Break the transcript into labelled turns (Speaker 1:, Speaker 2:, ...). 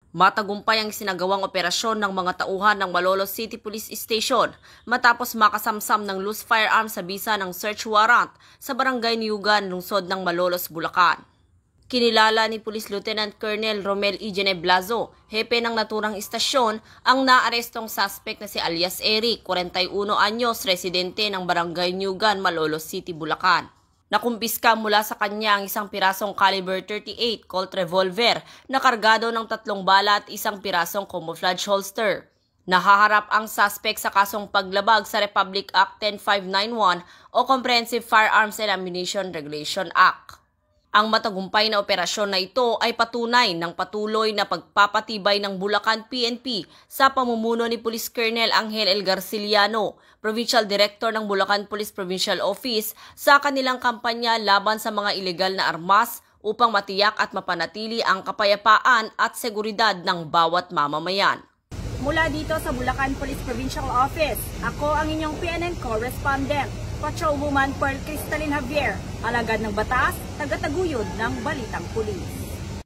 Speaker 1: Matagumpay ang sinagawang operasyon ng mga tauhan ng Malolos City Police Station matapos makasamsam ng loose firearm sa bisa ng search warrant sa barangay Niyugan, lungsod ng Malolos, Bulacan. Kinilala ni Police Lieutenant Colonel Romel E. Geneblazo, hepe ng naturang istasyon, ang naarestong suspect na si alias Eric, 41 anyos, residente ng barangay Niyugan, Malolos City, Bulacan. Nakumpiska mula sa kanya ang isang pirasong caliber 38 Colt revolver na kargado ng 3 bala at isang pirasong camouflage holster. Nahaharap ang suspect sa kasong paglabag sa Republic Act 10591 o Comprehensive Firearms and Ammunition Regulation Act. Ang matagumpay na operasyon na ito ay patunay ng patuloy na pagpapatibay ng Bulacan PNP sa pamumuno ni Police Colonel Angel L. Garciliano, Provincial Director ng Bulacan Police Provincial Office, sa kanilang kampanya laban sa mga ilegal na armas upang matiyak at mapanatili ang kapayapaan at seguridad ng bawat mamamayan.
Speaker 2: Mula dito sa Bulacan Police Provincial Office, ako ang inyong PNN correspondent, Patrolwoman Pearl Crystalline Javier, alagad ng batas, tagataguyod ng Balitang Pulis.